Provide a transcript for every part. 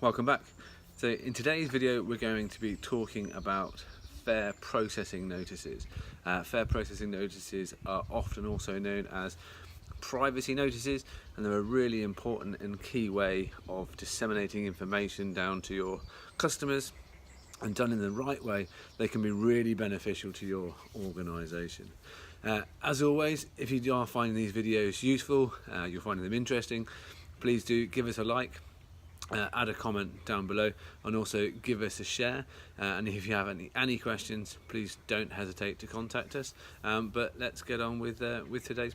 Welcome back. So in today's video we're going to be talking about fair processing notices. Fair processing notices are often also known as privacy notices, and they're a really important and key way of disseminating information down to your customers, and done in the right way they can be really beneficial to your organisation. As always, if you are finding these videos useful, you're finding them interesting, please do give us a like. Add a comment down below, and also give us a share, and if you have any questions, please don't hesitate to contact us. But let's get on with today's.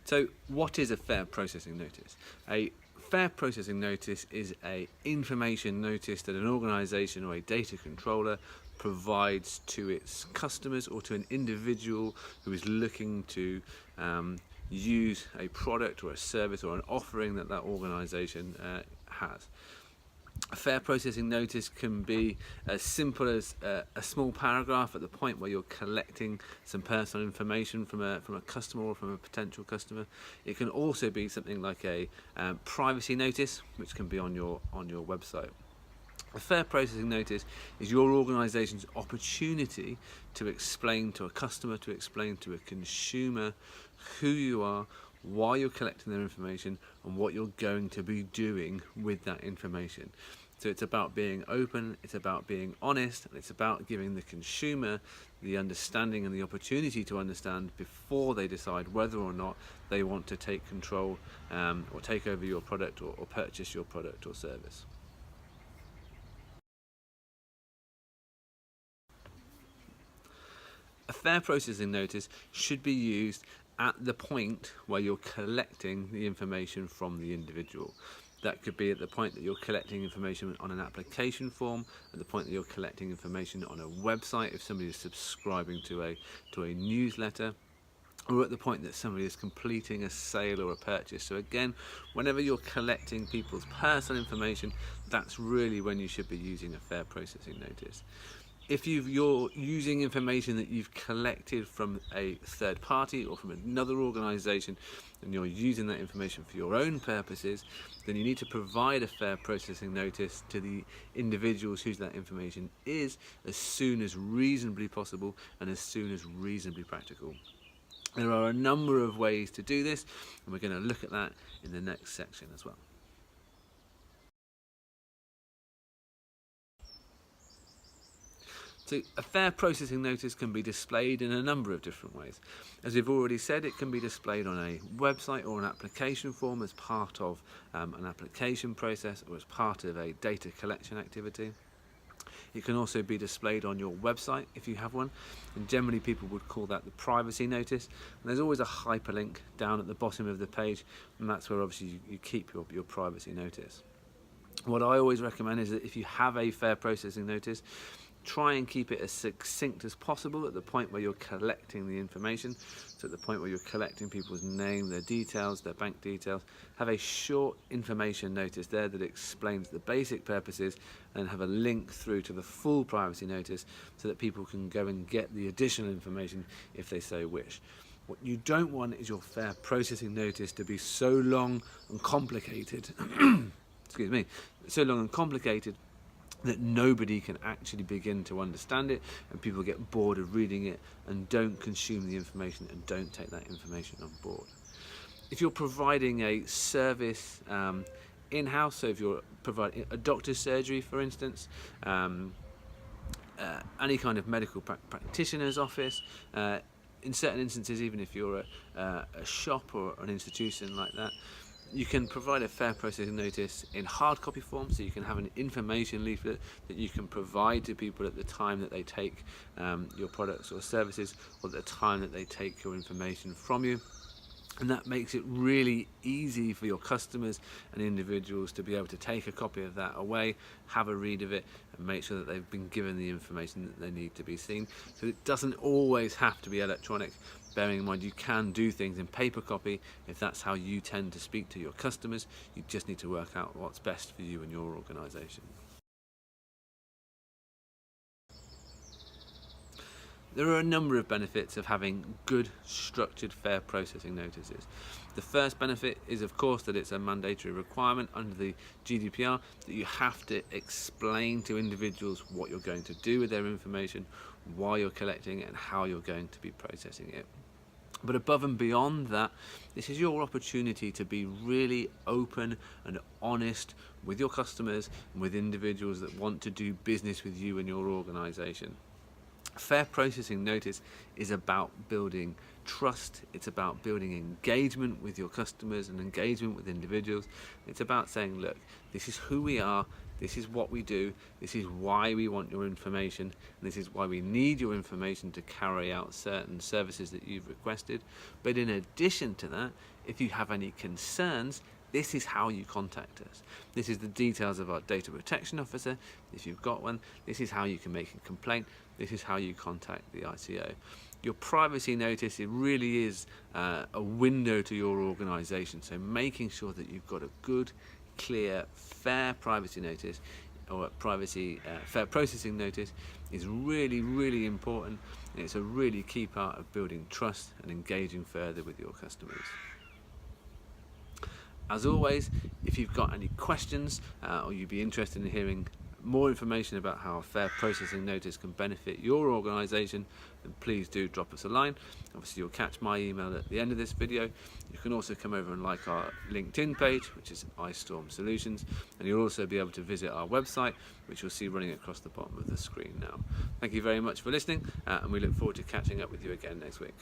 So what is a fair processing notice? A fair processing notice is a information notice that an organisation or a data controller provides to its customers or to an individual who is looking to use a product or a service or an offering that organisation has. A fair processing notice can be as simple as a small paragraph at the point where you're collecting some personal information from a customer or from a potential customer. It can also be something like a privacy notice, which can be on your website. A fair processing notice is your organisation's opportunity to explain to a customer, to explain to a consumer who you are, why you're collecting their information, and what you're going to be doing with that information. So it's about being open, it's about being honest, and it's about giving the consumer the understanding and the opportunity to understand before they decide whether or not they want to take control or take over your product or purchase your product or service. A fair processing notice should be used at the point where you're collecting the information from the individual. That could be at the point that you're collecting information on an application form, at the point that you're collecting information on a website if somebody is subscribing to a newsletter, or at the point that somebody is completing a sale or a purchase. So again, whenever you're collecting people's personal information, that's really when you should be using a fair processing notice. If you're using information that you've collected from a third party or from another organisation, and you're using that information for your own purposes, then you need to provide a fair processing notice to the individuals whose that information is as soon as reasonably possible and as soon as reasonably practical. There are a number of ways to do this, and we're going to look at that in the next section as well. So a fair processing notice can be displayed in a number of different ways. As we've already said, it can be displayed on a website or an application form as part of an application process or as part of a data collection activity. It can also be displayed on your website if you have one, and generally people would call that the privacy notice. And there's always a hyperlink down at the bottom of the page, and that's where obviously you keep your privacy notice. What I always recommend is that if you have a fair processing notice, try and keep it as succinct as possible at the point where you're collecting the information. So at the point where you're collecting people's name, their details, their bank details, have a short information notice there that explains the basic purposes, and have a link through to the full privacy notice so that people can go and get the additional information if they so wish. What you don't want is your fair processing notice to be so long and complicated excuse me, so long and complicated that nobody can actually begin to understand it, and people get bored of reading it and don't consume the information and don't take that information on board. If you're providing a service in-house, so if you're providing a doctor's surgery, for instance, any kind of medical practitioner's office, in certain instances, even if you're a shop or an institution like that, you can provide a fair processing notice in hard copy form, so you can have an information leaflet that you can provide to people at the time that they take your products or services, or at the time that they take your information from you. And that makes it really easy for your customers and individuals to be able to take a copy of that away, have a read of it, and make sure that they've been given the information that they need to be seen. So it doesn't always have to be electronic. Bearing in mind, you can do things in paper copy if that's how you tend to speak to your customers. You just need to work out what's best for you and your organisation. There are a number of benefits of having good, structured, fair processing notices. The first benefit is, of course, that it's a mandatory requirement under the GDPR that you have to explain to individuals what you're going to do with their information, why you're collecting it, and how you're going to be processing it. But above and beyond that, this is your opportunity to be really open and honest with your customers and with individuals that want to do business with you and your organisation. Fair processing notice is about building trust, it's about building engagement with your customers and engagement with individuals. It's about saying, look, this is who we are, this is what we do, this is why we want your information, and this is why we need your information to carry out certain services that you've requested. But in addition to that, if you have any concerns, this is how you contact us. This is the details of our data protection officer, if you've got one. This is how you can make a complaint. This is how you contact the ICO. Your privacy notice, it really is a window to your organisation. So making sure that you've got a good, clear, fair privacy notice or fair processing notice is really, really important. And it's a really key part of building trust and engaging further with your customers. As always, if you've got any questions or you'd be interested in hearing more information about how a fair processing notice can benefit your organisation, then please do drop us a line. Obviously you'll catch my email at the end of this video. You can also come over and like our LinkedIn page, which is iStorm Solutions, and you'll also be able to visit our website, which you'll see running across the bottom of the screen now. Thank you very much for listening, and we look forward to catching up with you again next week.